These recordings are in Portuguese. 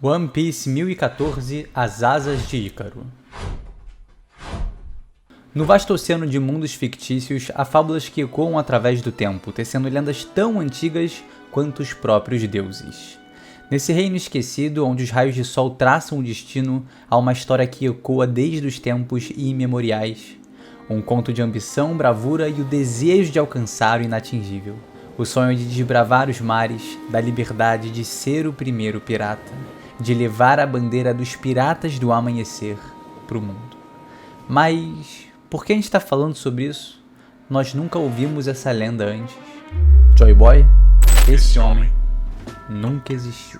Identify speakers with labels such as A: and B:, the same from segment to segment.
A: One Piece 1014 As Asas de Ícaro. No vasto oceano de mundos fictícios, há fábulas que ecoam através do tempo, tecendo lendas tão antigas quanto os próprios deuses. Nesse reino esquecido, onde os raios de sol traçam o destino, há uma história que ecoa desde os tempos imemoriais. Um conto de ambição, bravura e o desejo de alcançar o inatingível. O sonho de desbravar os mares, da liberdade de ser o primeiro pirata, de levar a bandeira dos piratas do amanhecer pro mundo. Mas por que a gente está falando sobre isso? Nós nunca ouvimos essa lenda antes. Joy Boy, esse homem nunca existiu.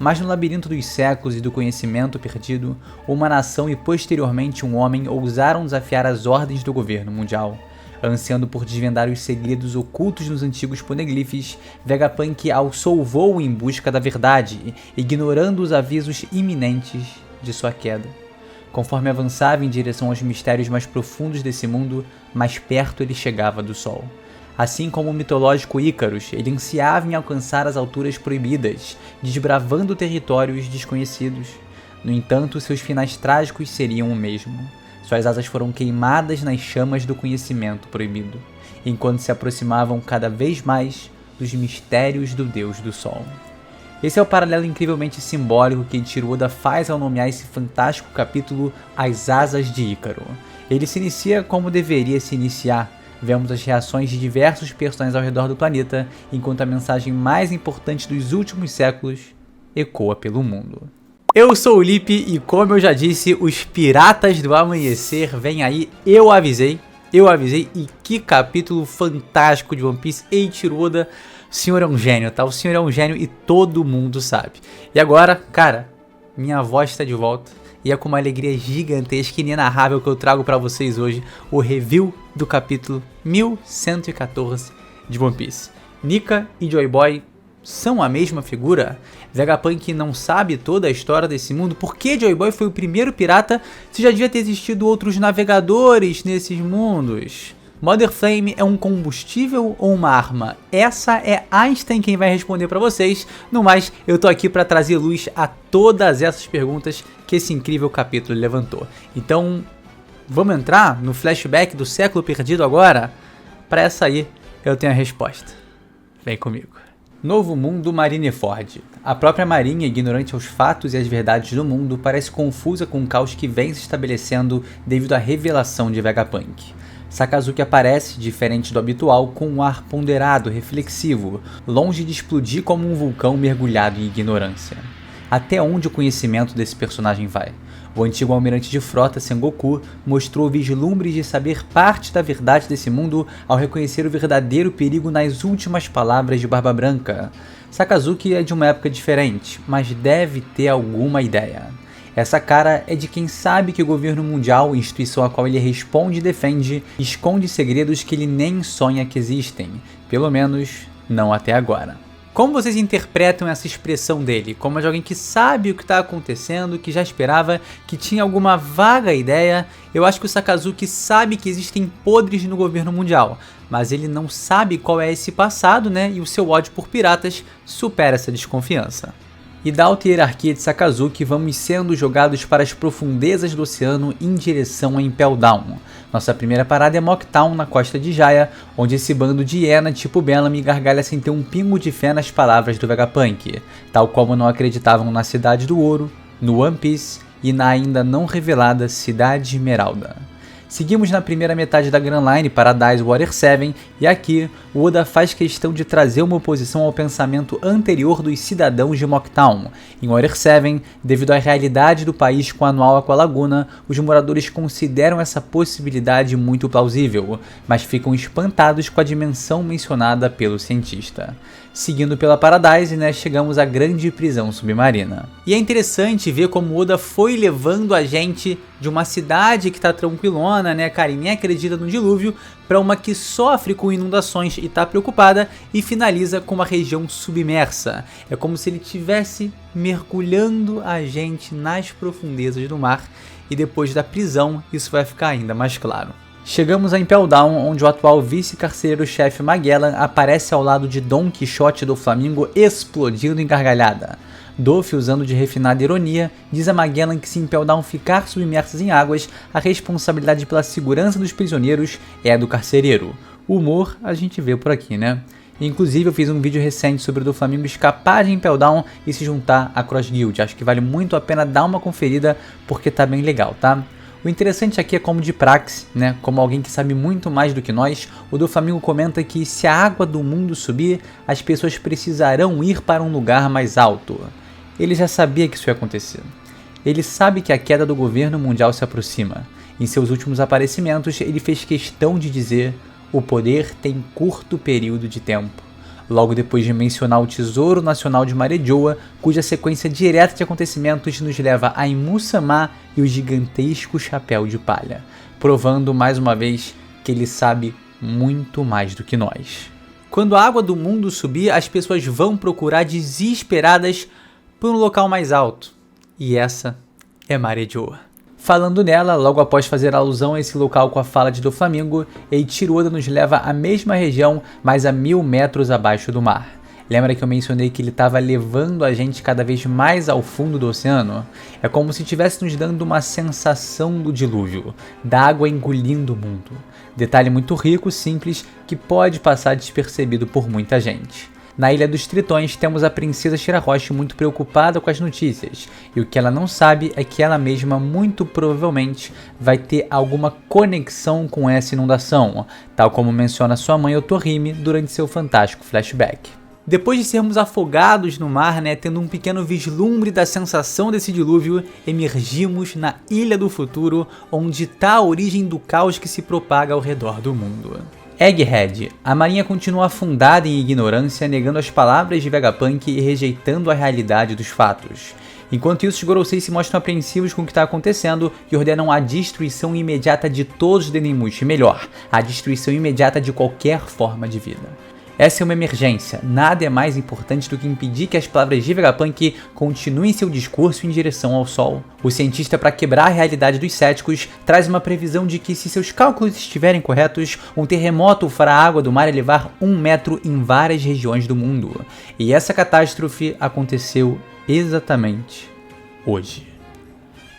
A: Mas no labirinto dos séculos e do conhecimento perdido, uma nação e posteriormente um homem ousaram desafiar as ordens do governo mundial. Ansiando por desvendar os segredos ocultos nos antigos poneglyphs, Vegapunk alçou voo em busca da verdade, ignorando os avisos iminentes de sua queda. Conforme avançava em direção aos mistérios mais profundos desse mundo, mais perto ele chegava do sol. Assim como o mitológico Ícaros, ele ansiava em alcançar as alturas proibidas, desbravando territórios desconhecidos. No entanto, seus finais trágicos seriam o mesmo. Suas asas foram queimadas nas chamas do conhecimento proibido, enquanto se aproximavam cada vez mais dos mistérios do Deus do Sol. Esse é o paralelo incrivelmente simbólico que Eiichiro Oda faz ao nomear esse fantástico capítulo As Asas de Ícaro. Ele se inicia como deveria se iniciar. Vemos as reações de diversos personagens ao redor do planeta, enquanto a mensagem mais importante dos últimos séculos ecoa pelo mundo. Eu sou o Lipe e, como eu já disse, os Piratas do Amanhecer vêm aí. Eu avisei, e que capítulo fantástico de One Piece. Eiichiro Oda, o senhor é um gênio, tá? O senhor é um gênio e todo mundo sabe. E agora, cara, minha voz está de volta. E é com uma alegria gigantesca e inenarrável que eu trago pra vocês hoje o review do capítulo 1114 de One Piece. Nika e Joy Boy são a mesma figura? Vegapunk não sabe toda a história desse mundo? Por que Joy Boy foi o primeiro pirata se já devia ter existido outros navegadores nesses mundos? Mother Flame é um combustível ou uma arma? Essa é Einstein quem vai responder pra vocês. No mais, eu tô aqui pra trazer luz a todas essas perguntas que esse incrível capítulo levantou. Então, vamos entrar no flashback do século perdido agora? Pra essa aí, eu tenho a resposta. Vem comigo. Novo mundo Marineford. A própria marinha, ignorante aos fatos e às verdades do mundo, parece confusa com o caos que vem se estabelecendo devido à revelação de Vegapunk. Sakazuki aparece, diferente do habitual, com um ar ponderado, reflexivo, longe de explodir como um vulcão mergulhado em ignorância. Até onde o conhecimento desse personagem vai? O antigo almirante de frota Sengoku mostrou vislumbres de saber parte da verdade desse mundo ao reconhecer o verdadeiro perigo nas últimas palavras de Barba Branca. Sakazuki é de uma época diferente, mas deve ter alguma ideia. Essa cara é de quem sabe que o governo mundial, instituição a qual ele responde e defende, esconde segredos que ele nem sonha que existem, pelo menos não até agora. Como vocês interpretam essa expressão dele? Como a de alguém que sabe o que está acontecendo, que já esperava, que tinha alguma vaga ideia? Eu acho que o Sakazuki sabe que existem podres no governo mundial, mas ele não sabe qual é esse passado, né? E o seu ódio por piratas supera essa desconfiança. E da alta hierarquia de Sakazuki, vamos sendo jogados para as profundezas do oceano em direção a Impel Down. Nossa primeira parada é Mocktown, na costa de Jaya, onde esse bando de hiena tipo Bellamy gargalha sem ter um pingo de fé nas palavras do Vegapunk, tal como não acreditavam na Cidade do Ouro, no One Piece e na ainda não revelada Cidade Esmeralda. Seguimos na primeira metade da Grand Line Paradise Water 7 e aqui o Oda faz questão de trazer uma oposição ao pensamento anterior dos cidadãos de Mocktown. Em Water 7, devido à realidade do país com a anual Aqualaguna, os moradores consideram essa possibilidade muito plausível, mas ficam espantados com a dimensão mencionada pelo cientista. Seguindo pela Paradise, né, chegamos à grande prisão submarina. E é interessante ver como Oda foi levando a gente de uma cidade que tá tranquilona, né, cara, e nem acredita no dilúvio, para uma que sofre com inundações e tá preocupada, e finaliza com uma região submersa. É como se ele estivesse mergulhando a gente nas profundezas do mar, e depois da prisão isso vai ficar ainda mais claro. Chegamos a Impel Down, onde o atual vice-carcereiro-chefe Magellan aparece ao lado de Don Quixote do Flamengo explodindo em gargalhada. Doff, usando de refinada ironia, diz a Magellan que se Impel Down ficar submersas em águas, a responsabilidade pela segurança dos prisioneiros é do carcereiro. O humor a gente vê por aqui, né? Inclusive eu fiz um vídeo recente sobre o do Flamengo escapar de Impel Down e se juntar à Cross Guild. Acho que vale muito a pena dar uma conferida porque tá bem legal, tá? O interessante aqui é como de praxe, né? Como alguém que sabe muito mais do que nós, o do Flamengo comenta que se a água do mundo subir, as pessoas precisarão ir para um lugar mais alto. Ele já sabia que isso ia acontecer. Ele sabe que a queda do governo mundial se aproxima. Em seus últimos aparecimentos, ele fez questão de dizer: o poder tem curto período de tempo. Logo depois de mencionar o Tesouro Nacional de Marejoa, cuja sequência direta de acontecimentos nos leva a Imu-sama e o gigantesco Chapéu de Palha, provando mais uma vez que ele sabe muito mais do que nós. Quando a água do mundo subir, as pessoas vão procurar desesperadas por um local mais alto, e essa é Marejoa. Falando nela, logo após fazer alusão a esse local com a fala de Doflamingo, Eiichiro Oda nos leva à mesma região, mas a 1000 metros abaixo do mar. Lembra que eu mencionei que ele estava levando a gente cada vez mais ao fundo do oceano? É como se estivesse nos dando uma sensação do dilúvio, da água engolindo o mundo. Detalhe muito rico, simples, que pode passar despercebido por muita gente. Na Ilha dos Tritões, temos a princesa Shirahoshi muito preocupada com as notícias, e o que ela não sabe é que ela mesma muito provavelmente vai ter alguma conexão com essa inundação, tal como menciona sua mãe Otohime durante seu fantástico flashback. Depois de sermos afogados no mar, tendo um pequeno vislumbre da sensação desse dilúvio, emergimos na Ilha do Futuro, onde está a origem do caos que se propaga ao redor do mundo. Egghead. A marinha continua afundada em ignorância, negando as palavras de Vegapunk e rejeitando a realidade dos fatos. Enquanto isso, os Gorosei se mostram apreensivos com o que está acontecendo e ordenam a destruição imediata de todos os Dendemushi, melhor, a destruição imediata de qualquer forma de vida. Essa é uma emergência, nada é mais importante do que impedir que as palavras de Vegapunk continuem seu discurso em direção ao Sol. O cientista, para quebrar a realidade dos céticos, traz uma previsão de que, se seus cálculos estiverem corretos, um terremoto fará a água do mar elevar 1 metro em várias regiões do mundo. E essa catástrofe aconteceu exatamente hoje.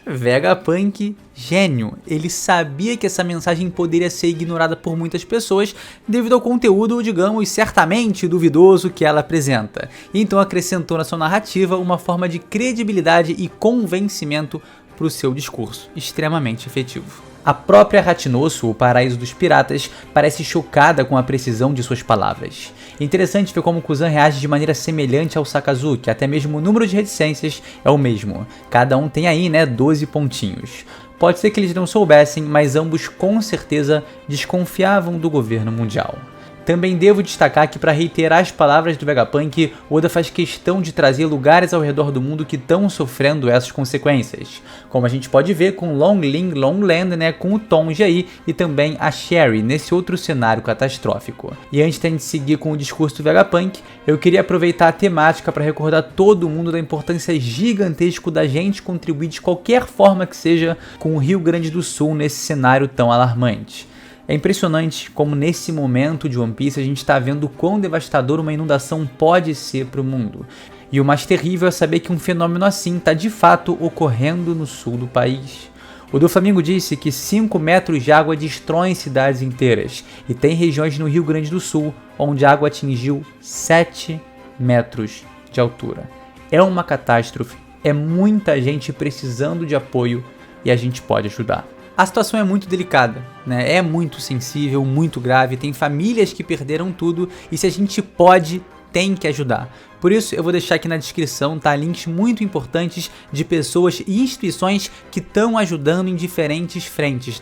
A: Vegapunk, gênio, ele sabia que essa mensagem poderia ser ignorada por muitas pessoas devido ao conteúdo, digamos, certamente duvidoso que ela apresenta, e então acrescentou na sua narrativa uma forma de credibilidade e convencimento para o seu discurso, extremamente efetivo. A própria Hachinosu, o paraíso dos piratas, parece chocada com a precisão de suas palavras. Interessante ver como Kuzan reage de maneira semelhante ao Sakazuki, até mesmo o número de reticências é o mesmo. Cada um tem aí, 12 pontinhos. Pode ser que eles não soubessem, mas ambos com certeza desconfiavam do governo mundial. Também devo destacar que, para reiterar as palavras do Vegapunk, Oda faz questão de trazer lugares ao redor do mundo que estão sofrendo essas consequências, como a gente pode ver com Longling Longland, com o Tonji aí, e também a Sherry nesse outro cenário catastrófico. E antes de a gente seguir com o discurso do Vegapunk, eu queria aproveitar a temática para recordar todo mundo da importância gigantesca da gente contribuir de qualquer forma que seja com o Rio Grande do Sul nesse cenário tão alarmante. É impressionante como nesse momento de One Piece a gente está vendo o quão devastador uma inundação pode ser para o mundo. E o mais terrível é saber que um fenômeno assim está de fato ocorrendo no sul do país. O Doflamingo disse que 5 metros de água destroem cidades inteiras, e tem regiões no Rio Grande do Sul onde a água atingiu 7 metros de altura. É uma catástrofe, é muita gente precisando de apoio e a gente pode ajudar. A situação é muito delicada, é muito sensível, muito grave, tem famílias que perderam tudo e se a gente pode, tem que ajudar. Por isso eu vou deixar aqui na descrição, links muito importantes de pessoas e instituições que estão ajudando em diferentes frentes,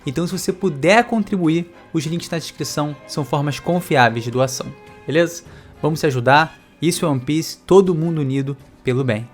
A: Então se você puder contribuir, os links na descrição são formas confiáveis de doação, beleza? Vamos se ajudar, isso é One Piece, todo mundo unido pelo bem.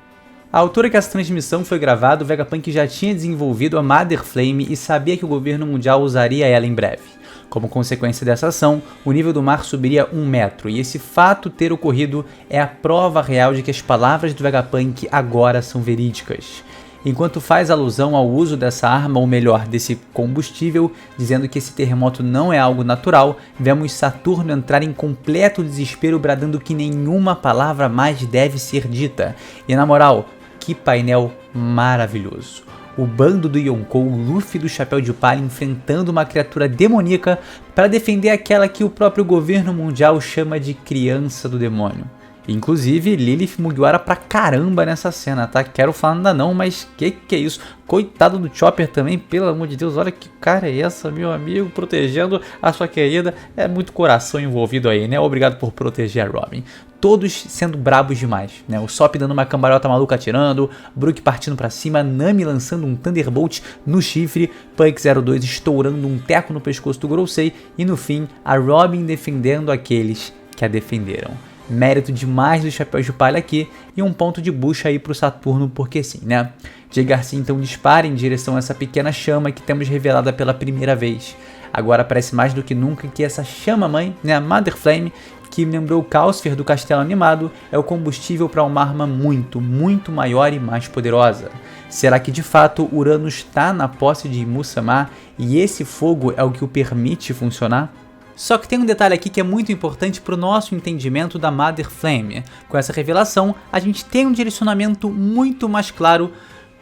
A: À altura que essa transmissão foi gravada, o Vegapunk já tinha desenvolvido a Mother Flame e sabia que o governo mundial usaria ela em breve. Como consequência dessa ação, o nível do mar subiria 1 metro, e esse fato ter ocorrido é a prova real de que as palavras do Vegapunk agora são verídicas. enquanto faz alusão ao uso dessa arma, ou melhor, desse combustível, dizendo que esse terremoto não é algo natural, vemos Saturno entrar em completo desespero, bradando que nenhuma palavra mais deve ser dita. E na moral, que painel maravilhoso. O bando do Yonkou, o Luffy do Chapéu de Palha, enfrentando uma criatura demoníaca para defender aquela que o próprio governo mundial chama de criança do demônio. Inclusive, Lilith Mugiwara pra caramba nessa cena, tá? Quero falar nada não, mas que é isso? Coitado do Chopper também, pelo amor de Deus, olha que cara é essa, meu amigo, protegendo a sua querida. É muito coração envolvido aí, né? Obrigado por proteger a Robin. Todos sendo brabos demais, né? O Sop dando uma cambalhota maluca atirando, Brook partindo pra cima, Nami lançando um Thunderbolt no chifre, Punk 02 estourando um teco no pescoço do Gorosei e no fim, a Robin defendendo aqueles que a defenderam. Mérito demais do Chapéu de Palha aqui e um ponto de bucha aí pro Saturno, porque sim, né? Jay Garcia então dispara em direção a essa pequena chama que temos revelada pela primeira vez. Agora parece mais do que nunca que essa chama-mãe, né, a Mother Flame, que me lembrou o Calcifer do Castelo Animado, é o combustível para uma arma muito, muito maior e mais poderosa. Será que de fato Uranus está na posse de Musama e esse fogo é o que o permite funcionar? Só que tem um detalhe aqui que é muito importante para o nosso entendimento da Mother Flame. Com essa revelação, a gente tem um direcionamento muito mais claro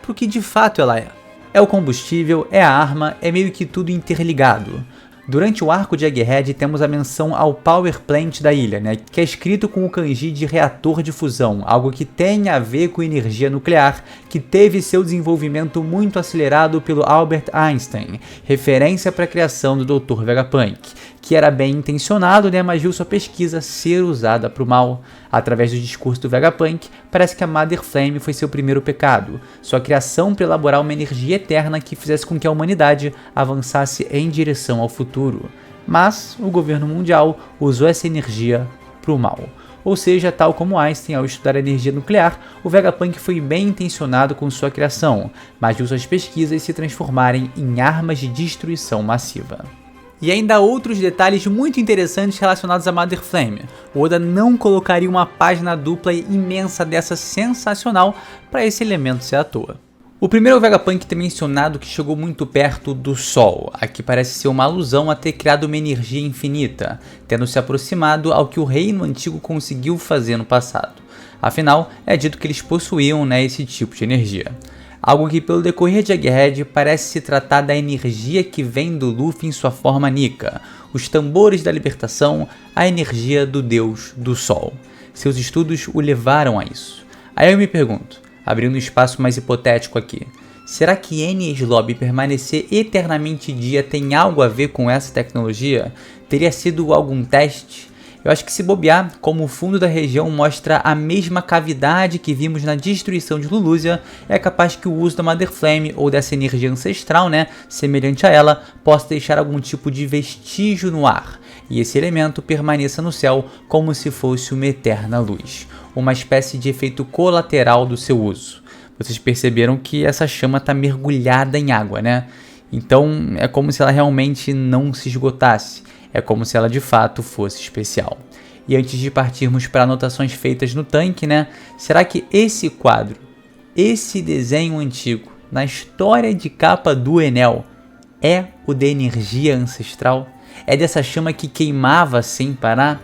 A: para o que de fato ela é. É o combustível, é a arma, é meio que tudo interligado. Durante o arco de Egghead temos a menção ao Power Plant da ilha, né, que é escrito com o kanji de reator de fusão, algo que tem a ver com energia nuclear, que teve seu desenvolvimento muito acelerado pelo Albert Einstein, referência para a criação do Dr. Vegapunk, que era bem intencionado, né, mas viu sua pesquisa ser usada para o mal. Através do discurso do Vegapunk, parece que a Mother Flame foi seu primeiro pecado, sua criação para elaborar uma energia eterna que fizesse com que a humanidade avançasse em direção ao futuro. Mas o governo mundial usou essa energia para o mal. Ou seja, tal como Einstein ao estudar a energia nuclear, o Vegapunk foi bem intencionado com sua criação, mas viu suas pesquisas se transformarem em armas de destruição massiva. E ainda há outros detalhes muito interessantes relacionados a Mother Flame. O Oda não colocaria uma página dupla imensa dessa sensacional para esse elemento ser à toa. O primeiro é o Vegapunk ter mencionado que chegou muito perto do Sol. Aqui parece ser uma alusão a ter criado uma energia infinita, tendo se aproximado ao que o Reino Antigo conseguiu fazer no passado. Afinal, é dito que eles possuíam, né, esse tipo de energia. Algo que pelo decorrer de Egghead parece se tratar da energia que vem do Luffy em sua forma Nika, os tambores da libertação, a energia do Deus do Sol. Seus estudos o levaram a isso. Aí eu me pergunto, abrindo um espaço mais hipotético aqui, será que Enies Lobby permanecer eternamente dia tem algo a ver com essa tecnologia? Teria sido algum teste? Eu acho que se bobear, como o fundo da região mostra a mesma cavidade que vimos na destruição de Lulusia, é capaz que o uso da Mother Flame ou dessa energia ancestral, né, semelhante a ela, possa deixar algum tipo de vestígio no ar, e esse elemento permaneça no céu como se fosse uma eterna luz, uma espécie de efeito colateral do seu uso. Vocês perceberam que essa chama está mergulhada em água, né? Então é como se ela realmente não se esgotasse. É como se ela de fato fosse especial. E antes de partirmos para anotações feitas no tanque, né? Será que esse quadro, esse desenho antigo, na história de capa do Enel, é o da energia ancestral? É dessa chama que queimava sem parar?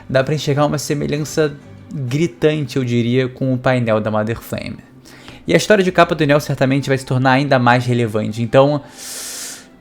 A: Dá para enxergar uma semelhança gritante, eu diria, com o painel da Mother Flame. E a história de capa do Enel certamente vai se tornar ainda mais relevante. Então...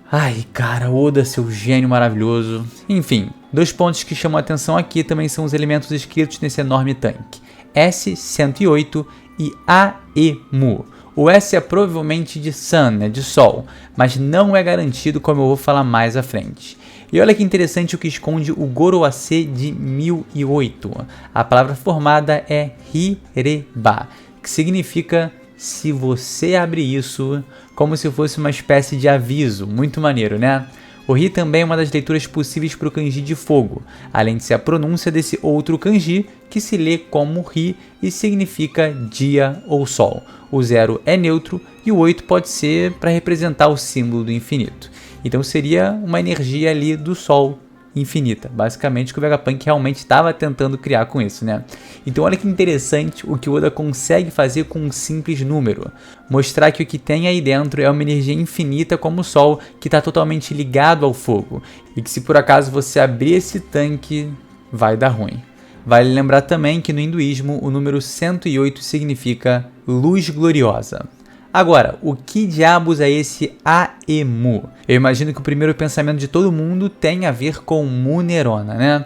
A: ai, cara, Oda, seu gênio maravilhoso. Enfim, dois pontos que chamam a atenção aqui também são os elementos escritos nesse enorme tanque. S-108 e A-E-Mu. O S é provavelmente de Sun, né, de Sol, mas não é garantido, como eu vou falar mais à frente. E olha que interessante o que esconde o Goroase de 1008. A palavra formada é Hireba, que significa se você abre isso, como se fosse uma espécie de aviso, muito maneiro, né? O Ri também é uma das leituras possíveis para o kanji de fogo, além de ser a pronúncia desse outro kanji que se lê como Ri e significa dia ou sol. O 0 é neutro e o 8 pode ser para representar o símbolo do infinito. Então seria uma energia ali do sol infinita. Basicamente o que o Vegapunk realmente estava tentando criar com isso, né? Então olha que interessante o que o Oda consegue fazer com um simples número. Mostrar que o que tem aí dentro é uma energia infinita como o Sol, que está totalmente ligado ao fogo. E que se por acaso você abrir esse tanque, vai dar ruim. Vale lembrar também que no hinduísmo o número 108 significa luz gloriosa. Agora, o que diabos é esse Aemu? Eu imagino que o primeiro pensamento de todo mundo tem a ver com Mu Nerona, né?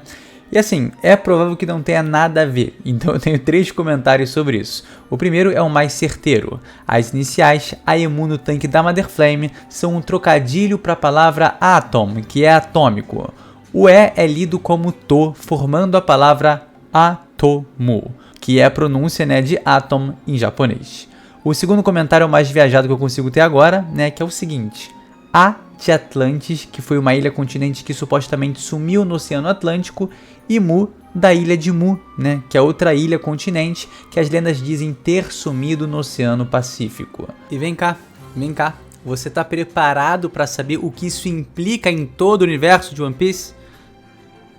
A: E assim, é provável que não tenha nada a ver, então eu tenho 3 comentários sobre isso. O primeiro é o mais certeiro. As iniciais Aemu no tanque da Mother Flame são um trocadilho para a palavra Atom, que é atômico. O E é lido como To, formando a palavra Atomu, que é a pronúncia, né, de Atom em japonês. O segundo comentário é o mais viajado que eu consigo ter agora, né, que é o seguinte. A de Atlantis, que foi uma ilha-continente que supostamente sumiu no Oceano Atlântico, e Mu, da ilha de Mu, né, que é outra ilha-continente que as lendas dizem ter sumido no Oceano Pacífico. E vem cá, você tá preparado para saber o que isso implica em todo o universo de One Piece?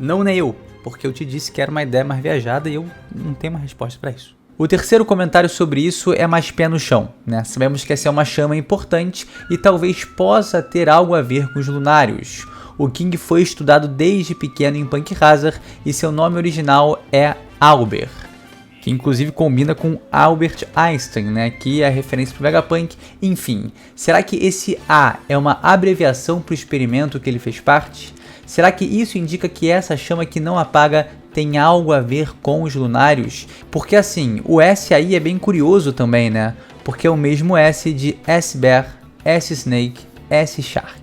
A: Não, nem eu, porque eu te disse que era uma ideia mais viajada e eu não tenho uma resposta para isso. O terceiro comentário sobre isso é mais pé no chão, né? Sabemos que essa é uma chama importante e talvez possa ter algo a ver com os lunários. O King foi estudado desde pequeno em Punk Hazard e seu nome original é Albert, que inclusive combina com Albert Einstein, né? Que é a referência para o Vegapunk. Enfim, será que esse A é uma abreviação para o experimento que ele fez parte? Será que isso indica que essa chama que não apaga tem algo a ver com os lunários? Porque assim, o S aí é bem curioso também, né? Porque é o mesmo S de S-Bear, S-Snake, S-Shark.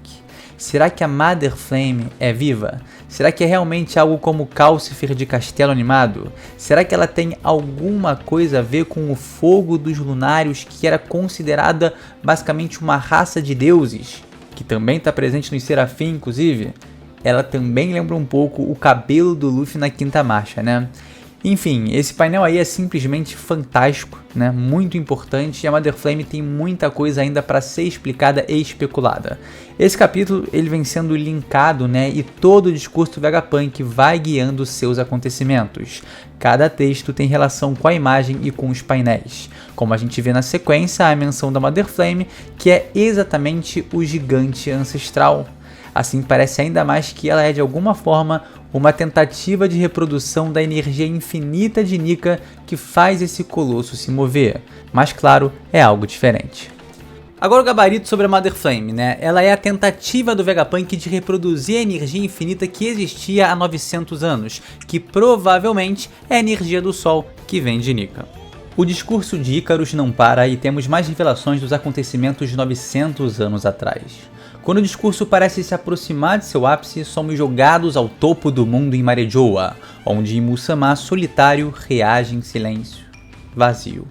A: Será que a Mother Flame é viva? Será que é realmente algo como Calcifer de Castelo Animado? Será que ela tem alguma coisa a ver com o fogo dos lunários, que era considerada basicamente uma raça de deuses? Que também está presente no Serafim, inclusive? Ela também lembra um pouco o cabelo do Luffy na Quinta Marcha, né? Enfim, esse painel aí é simplesmente fantástico, né? Muito importante, e a Mother Flame tem muita coisa ainda para ser explicada e especulada. Esse capítulo ele vem sendo linkado, né? E todo o discurso do Vegapunk vai guiando seus acontecimentos. Cada texto tem relação com a imagem e com os painéis. Como a gente vê na sequência, a menção da Mother Flame, que é exatamente o gigante ancestral. Assim, parece ainda mais que ela é de alguma forma uma tentativa de reprodução da energia infinita de Nika que faz esse colosso se mover. Mas claro, é algo diferente. Agora o gabarito sobre a Mother Flame, né? Ela é a tentativa do Vegapunk de reproduzir a energia infinita que existia há 900 anos, que provavelmente é a energia do Sol que vem de Nika. O discurso de Icarus não para e temos mais revelações dos acontecimentos de 900 anos atrás. Quando o discurso parece se aproximar de seu ápice, somos jogados ao topo do mundo em Marejoa, onde Imu-sama solitário reage em silêncio, vazio,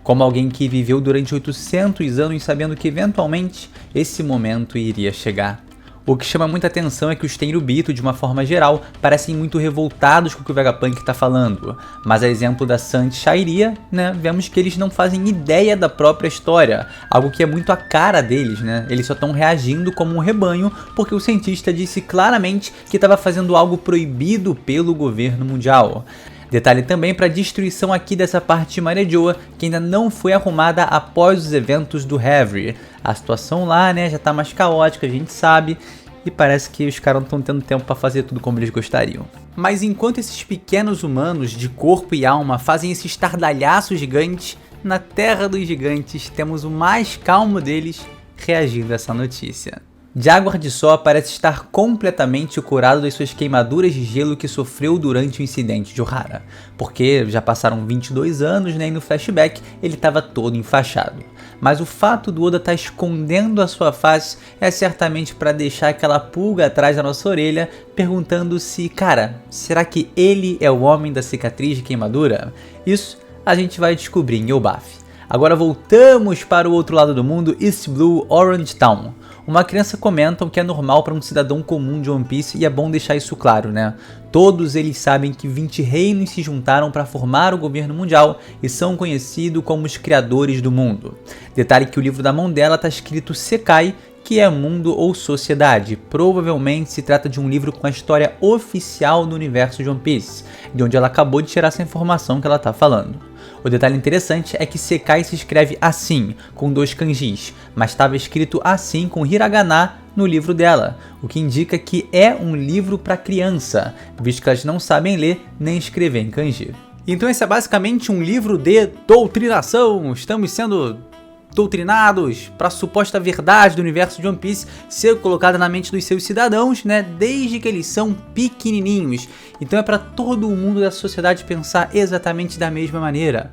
A: como alguém que viveu durante 800 anos sabendo que eventualmente esse momento iria chegar. O que chama muita atenção é que os Tenryubito, de uma forma geral, parecem muito revoltados com o que o Vegapunk está falando, mas a exemplo da Santi Shairia, né, vemos que eles não fazem ideia da própria história, algo que é muito a cara deles, né? Eles só estão reagindo como um rebanho porque o cientista disse claramente que estava fazendo algo proibido pelo governo mundial. Detalhe também para a destruição aqui dessa parte de Marejoa, que ainda não foi arrumada após os eventos do Havre. A situação lá, né, já tá mais caótica, a gente sabe, e parece que os caras não estão tendo tempo para fazer tudo como eles gostariam. Mas enquanto esses pequenos humanos de corpo e alma fazem esse estardalhaço gigante, na Terra dos Gigantes temos o mais calmo deles reagindo a essa notícia. Jaguar de Só parece estar completamente curado das suas queimaduras de gelo que sofreu durante o incidente de Ohara, porque já passaram 22 anos, né, e no flashback ele estava todo enfaixado. Mas o fato do Oda estar escondendo a sua face é certamente para deixar aquela pulga atrás da nossa orelha, perguntando se, cara, será que ele é o homem da cicatriz de queimadura? Isso a gente vai descobrir em Elbaf. Agora voltamos para o outro lado do mundo, East Blue Orange Town. Uma criança comenta o que é normal para um cidadão comum de One Piece e é bom deixar isso claro, né? Todos eles sabem que 20 reinos se juntaram para formar o governo mundial e são conhecidos como os criadores do mundo. Detalhe que o livro da mão dela está escrito Sekai, que que é mundo ou sociedade? Provavelmente se trata de um livro com a história oficial do universo de One Piece, de onde ela acabou de tirar essa informação que ela está falando. O detalhe interessante é que Sekai se escreve assim, com 2 kanjis, mas estava escrito assim com hiragana no livro dela, o que indica que é um livro para criança, visto que elas não sabem ler nem escrever em kanji. Então esse é basicamente um livro de doutrinação. Estamos sendo doutrinados para a suposta verdade do universo de One Piece ser colocada na mente dos seus cidadãos, né, desde que eles são pequenininhos. Então é para todo mundo da sociedade pensar exatamente da mesma maneira.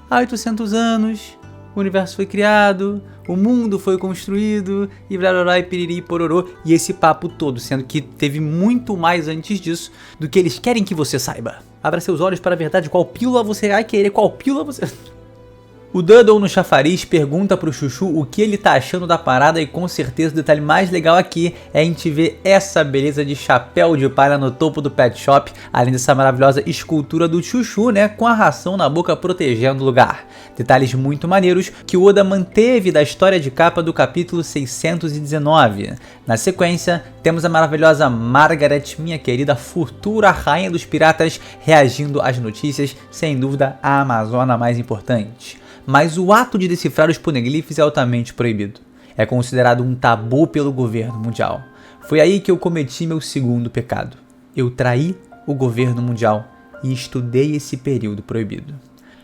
A: Há 800 anos, o universo foi criado, o mundo foi construído, e blá blá blá, e piriri pororô, e esse papo todo, sendo que teve muito mais antes disso do que eles querem que você saiba. Abra seus olhos para a verdade, qual pílula você vai querer, qual pílula você... O Doodle no chafariz pergunta pro Chuchu o que ele tá achando da parada, e com certeza o detalhe mais legal aqui é a gente ver essa beleza de chapéu de palha no topo do pet shop, além dessa maravilhosa escultura do Chuchu, né, com a ração na boca protegendo o lugar. Detalhes muito maneiros que o Oda manteve da história de capa do capítulo 619. Na sequência, temos a maravilhosa Margaret, minha querida futura rainha dos piratas, reagindo às notícias, sem dúvida a amazona mais importante. Mas o ato de decifrar os poneglyphs é altamente proibido. É considerado um tabu pelo governo mundial. Foi aí que eu cometi meu segundo pecado. Eu traí o governo mundial e estudei esse período proibido.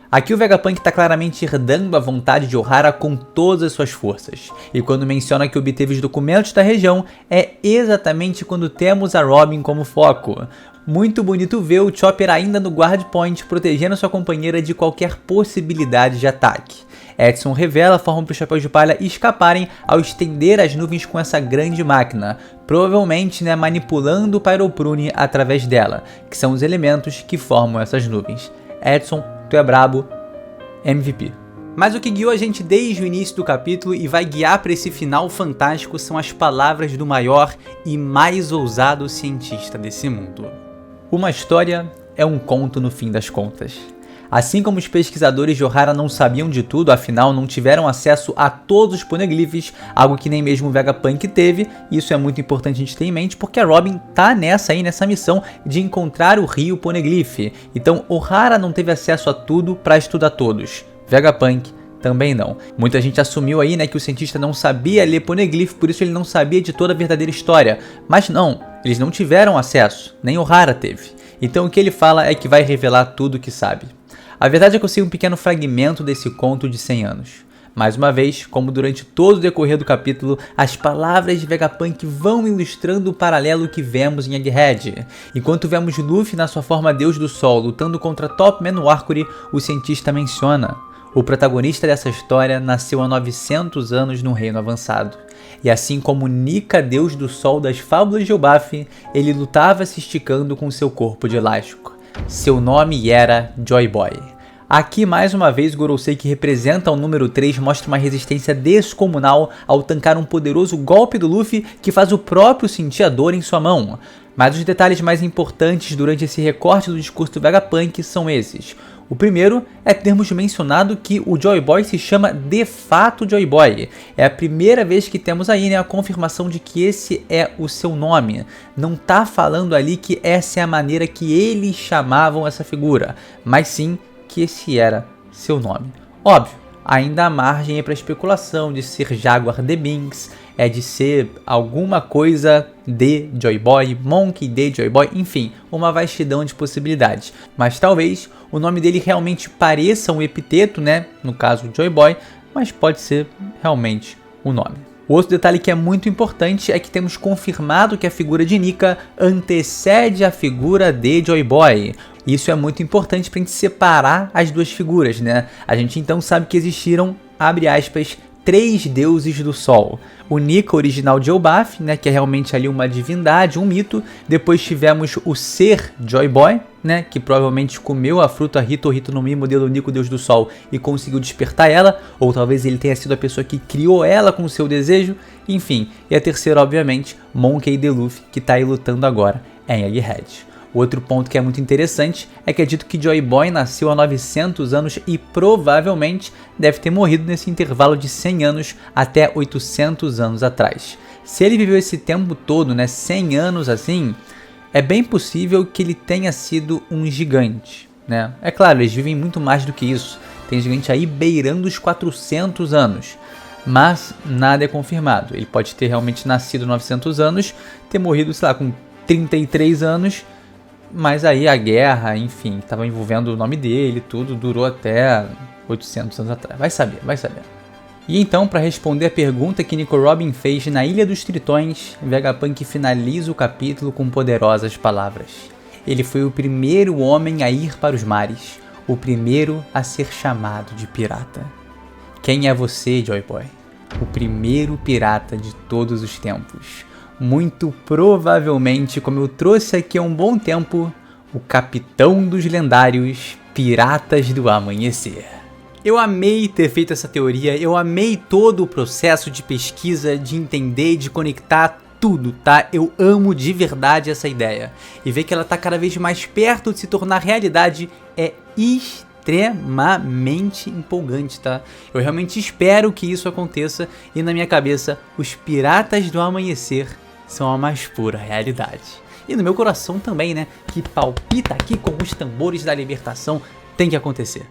A: Aqui o Vegapunk está claramente herdando a vontade de Ohara com todas as suas forças. E quando menciona que obteve os documentos da região, é exatamente quando temos a Robin como foco. Muito bonito ver o Chopper ainda no guard point, protegendo sua companheira de qualquer possibilidade de ataque. Edson revela a forma para os Chapéus de Palha escaparem ao estender as nuvens com essa grande máquina, provavelmente, né, manipulando o Pyroprune através dela, que são os elementos que formam essas nuvens. Edson, tu é brabo, MVP. Mas o que guiou a gente desde o início do capítulo e vai guiar para esse final fantástico são as palavras do maior e mais ousado cientista desse mundo. Uma história é um conto no fim das contas. Assim como os pesquisadores de Ohara não sabiam de tudo, afinal não tiveram acesso a todos os poneglyphs, algo que nem mesmo o Vegapunk teve, e isso é muito importante a gente ter em mente, porque a Robin tá nessa missão de encontrar o Rio Poneglyph. Então Ohara não teve acesso a tudo para estudar todos. Vegapunk também não. Muita gente assumiu aí, né, que o cientista não sabia ler poneglyph, por isso ele não sabia de toda a verdadeira história. Mas não, eles não tiveram acesso, nem Ohara teve. Então o que ele fala é que vai revelar tudo o que sabe. A verdade é que eu sei um pequeno fragmento desse conto de 100 anos. Mais uma vez, como durante todo o decorrer do capítulo, as palavras de Vegapunk vão ilustrando o paralelo que vemos em Egghead. Enquanto vemos Luffy na sua forma Deus do Sol lutando contra Topman no Arcuri, o cientista menciona: o protagonista dessa história nasceu há 900 anos no Reino Avançado. E assim como Nika, Deus do Sol das fábulas de Elbaf, ele lutava se esticando com seu corpo de elástico. Seu nome era Joy Boy. Aqui mais uma vez Gorosei, que representa o número 3, mostra uma resistência descomunal ao tancar um poderoso golpe do Luffy que faz o próprio sentir a dor em sua mão. Mas os detalhes mais importantes durante esse recorte do discurso do Vegapunk são esses. O primeiro é termos mencionado que o Joy Boy se chama de fato Joy Boy. É a primeira vez que temos aí, né, a confirmação de que esse é o seu nome. Não tá falando ali que essa é a maneira que eles chamavam essa figura, mas sim que esse era seu nome. Óbvio, ainda há margem para especulação de ser Jaguar de Binks, de ser alguma coisa de Joy Boy, Monkey de Joy Boy, enfim, uma vastidão de possibilidades. Mas talvez o nome dele realmente pareça um epiteto, né? No caso Joy Boy, mas pode ser realmente o nome. O outro detalhe que é muito importante é que temos confirmado que a figura de Nika antecede a figura de Joy Boy. Isso é muito importante para a gente separar as duas figuras, né? A gente então sabe que existiram, abre aspas, 3 deuses do sol. O Nika original de Elbaf, né, que é realmente ali uma divindade, um mito. Depois tivemos o ser Joy Boy, né, que provavelmente comeu a fruta Hito no Mi, modelo Nico, deus do sol, e conseguiu despertar ela. Ou talvez ele tenha sido a pessoa que criou ela com o seu desejo. Enfim, e a terceira, obviamente, Monkey D. Luffy, que está aí lutando agora em Egghead. Outro ponto que é muito interessante é que é dito que Joy Boy nasceu há 900 anos e provavelmente deve ter morrido nesse intervalo de 100 anos até 800 anos atrás. Se ele viveu esse tempo todo, 100 anos assim, é bem possível que ele tenha sido um gigante, né? É claro, eles vivem muito mais do que isso. Tem gigante aí beirando os 400 anos. Mas nada é confirmado. Ele pode ter realmente nascido 900 anos, ter morrido, sei lá, com 33 anos, mas aí a guerra, enfim, estava envolvendo o nome dele, tudo, durou até 800 anos atrás. Vai saber, vai saber. E então, para responder a pergunta que Nico Robin fez na Ilha dos Tritões, Vegapunk finaliza o capítulo com poderosas palavras. Ele foi o primeiro homem a ir para os mares, o primeiro a ser chamado de pirata. Quem é você, Joy Boy? O primeiro pirata de todos os tempos. Muito provavelmente, como eu trouxe aqui há um bom tempo, o capitão dos lendários Piratas do Amanhecer. Eu amei ter feito essa teoria, eu amei todo o processo de pesquisa, de entender, de conectar tudo, tá? Eu amo de verdade essa ideia. E ver que ela tá cada vez mais perto de se tornar realidade é extremamente empolgante, tá? Eu realmente espero que isso aconteça e na minha cabeça, os Piratas do Amanhecer são a mais pura realidade. E no meu coração também, né? Que palpita aqui com os tambores da libertação. Tem que acontecer.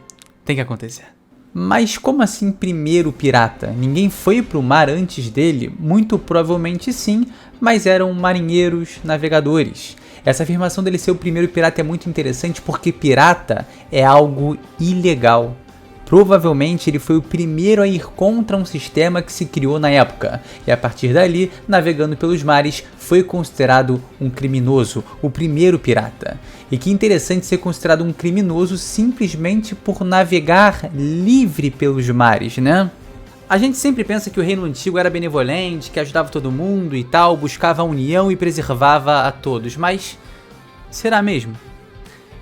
A: Tem que acontecer. Mas como assim primeiro pirata? Ninguém foi pro mar antes dele? Muito provavelmente sim, mas eram marinheiros, navegadores. Essa afirmação dele ser o primeiro pirata é muito interessante porque pirata é algo ilegal. Provavelmente ele foi o primeiro a ir contra um sistema que se criou na época, e a partir dali, navegando pelos mares, foi considerado um criminoso, o primeiro pirata. E que interessante ser considerado um criminoso simplesmente por navegar livre pelos mares, né? A gente sempre pensa que o Reino Antigo era benevolente, que ajudava todo mundo e tal, buscava a união e preservava a todos, mas será mesmo?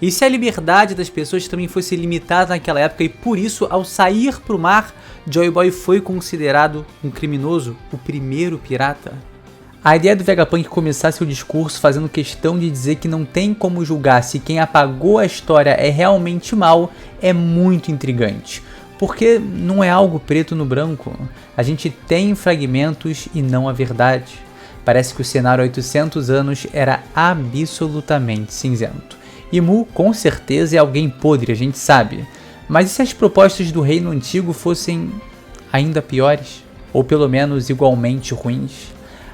A: E se a liberdade das pessoas também fosse limitada naquela época e por isso, ao sair pro mar, Joy Boy foi considerado um criminoso, o primeiro pirata? A ideia do Vegapunk começar seu discurso fazendo questão de dizer que não tem como julgar se quem apagou a história é realmente mal é muito intrigante. Porque não é algo preto no branco. A gente tem fragmentos e não a verdade. Parece que o cenário há 800 anos era absolutamente cinzento. E Mu, com certeza, é alguém podre, a gente sabe. Mas e se as propostas do Reino Antigo fossem ainda piores? Ou pelo menos igualmente ruins?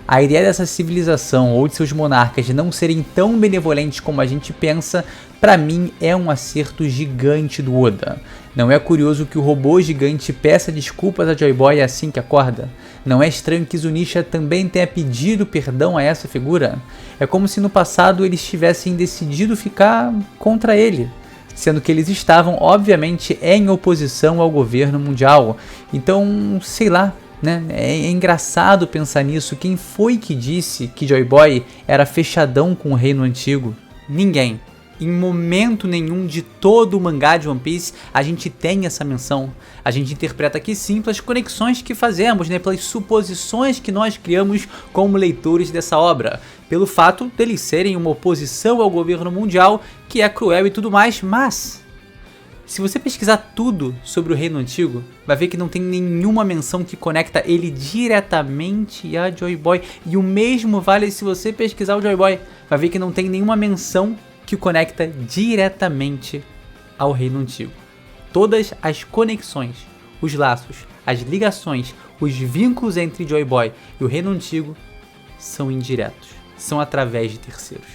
A: A ideia dessa civilização ou de seus monarcas não serem tão benevolentes como a gente pensa, pra mim é um acerto gigante do Oda. Não é curioso que o robô gigante peça desculpas a Joy Boy assim que acorda? Não é estranho que Zunisha também tenha pedido perdão a essa figura? É como se no passado eles tivessem decidido ficar contra ele, sendo que eles estavam, obviamente, em oposição ao governo mundial. Então, sei lá, né? É engraçado pensar nisso. Quem foi que disse que Joy Boy era fechadão com o Reino Antigo? Ninguém. Em momento nenhum de todo o mangá de One Piece a gente tem essa menção. A gente interpreta aqui sim pelas conexões que fazemos, né? Pelas suposições que nós criamos como leitores dessa obra. Pelo fato deles serem uma oposição ao governo mundial, que é cruel e tudo mais, mas se você pesquisar tudo sobre o Reino Antigo, vai ver que não tem nenhuma menção que conecta ele diretamente a Joy Boy. E o mesmo vale se você pesquisar o Joy Boy, vai ver que não tem nenhuma menção que o conecta diretamente ao Reino Antigo. Todas as conexões, os laços, as ligações, os vínculos entre Joy Boy e o Reino Antigo são indiretos, são através de terceiros.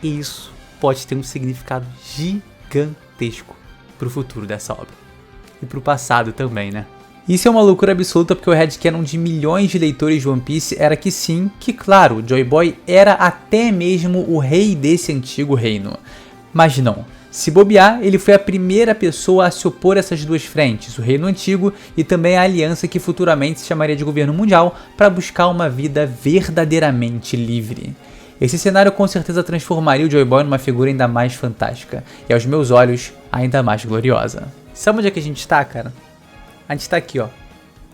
A: E isso pode ter um significado gigantesco para o futuro dessa obra. E para o passado também, né? Isso é uma loucura absoluta porque o headcanon de milhões de leitores de One Piece era que sim, que claro, Joy Boy era até mesmo o rei desse antigo reino. Mas não, se bobear, ele foi a primeira pessoa a se opor a essas duas frentes, o Reino Antigo e também a aliança que futuramente se chamaria de Governo Mundial, para buscar uma vida verdadeiramente livre. Esse cenário com certeza transformaria o Joy Boy numa figura ainda mais fantástica, e aos meus olhos, ainda mais gloriosa. Sabe onde é que a gente está, cara? A gente tá aqui, ó,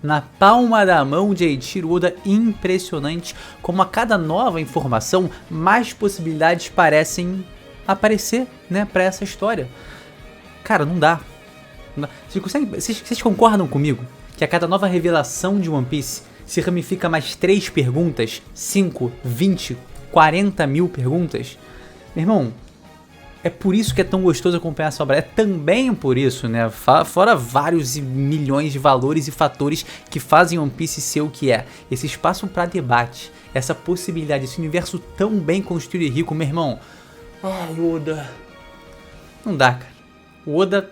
A: na palma da mão de Eiichiro Oda, impressionante como a cada nova informação, mais possibilidades parecem aparecer, né, pra essa história. Cara, não dá. Vocês concordam comigo que a cada nova revelação de One Piece se ramifica mais 3 perguntas, 5, 20, 40 mil perguntas? Meu irmão, é por isso que é tão gostoso acompanhar essa obra. É também por isso, né? Fora vários milhões de valores e fatores que fazem One Piece ser o que é. Esse espaço para debate, essa possibilidade, esse universo tão bem construído e rico, meu irmão. Ai, Oda. Não dá, cara. O Oda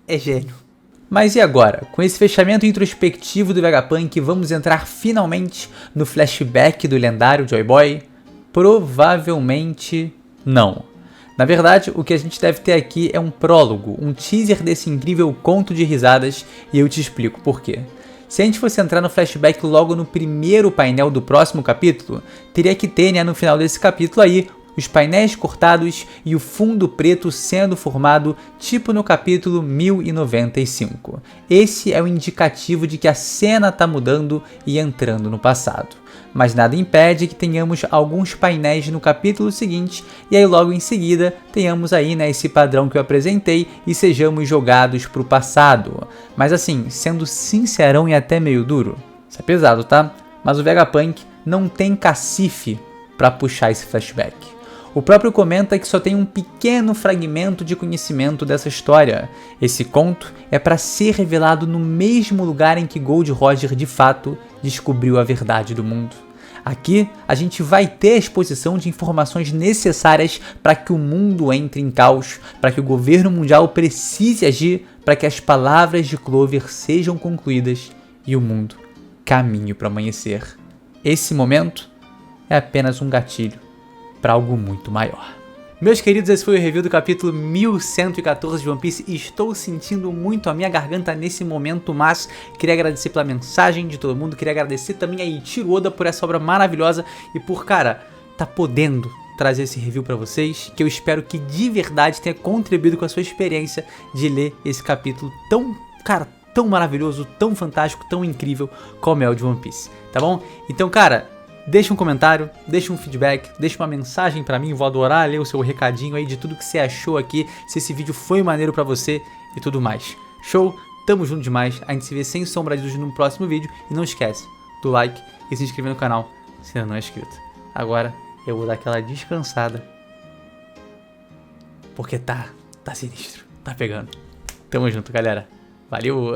A: é gênio. Mas e agora? Com esse fechamento introspectivo do Vegapunk, vamos entrar finalmente no flashback do lendário Joy Boy? Provavelmente não. Na verdade, o que a gente deve ter aqui é um prólogo, um teaser desse incrível conto de risadas, e eu te explico por quê. Se a gente fosse entrar no flashback logo no primeiro painel do próximo capítulo, teria que ter, né, no final desse capítulo aí, os painéis cortados e o fundo preto sendo formado, tipo no capítulo 1095. Esse é o indicativo de que a cena está mudando e entrando no passado. Mas nada impede que tenhamos alguns painéis no capítulo seguinte e aí logo em seguida tenhamos aí, né, esse padrão que eu apresentei e sejamos jogados para o passado. Mas assim, sendo sincerão e até meio duro, isso é pesado, tá? Mas o Vegapunk não tem cacife para puxar esse flashback. O próprio comenta que só tem um pequeno fragmento de conhecimento dessa história. Esse conto é para ser revelado no mesmo lugar em que Gold Roger de fato descobriu a verdade do mundo. Aqui a gente vai ter a exposição de informações necessárias para que o mundo entre em caos, para que o governo mundial precise agir, para que as palavras de Clover sejam concluídas e o mundo caminhe para o amanhecer. Esse momento é apenas um gatilho para algo muito maior. Meus queridos, esse foi o review do capítulo 1114 de One Piece e estou sentindo muito a minha garganta nesse momento, mas queria agradecer pela mensagem de todo mundo, queria agradecer também a Eiichiro Oda por essa obra maravilhosa e por, cara, tá podendo trazer esse review para vocês, que eu espero que de verdade tenha contribuído com a sua experiência de ler esse capítulo tão, cara, tão maravilhoso, tão fantástico, tão incrível como é o de One Piece, tá bom? Então, cara, deixa um comentário, deixa um feedback, deixa uma mensagem pra mim, vou adorar ler o seu recadinho aí de tudo que você achou aqui, se esse vídeo foi maneiro pra você e tudo mais. Show? Tamo junto demais, a gente se vê sem sombra de dúvida no próximo vídeo e não esquece do like e se inscrever no canal se ainda não é inscrito. Agora eu vou dar aquela descansada, porque tá sinistro, tá pegando. Tamo junto, galera. Valeu!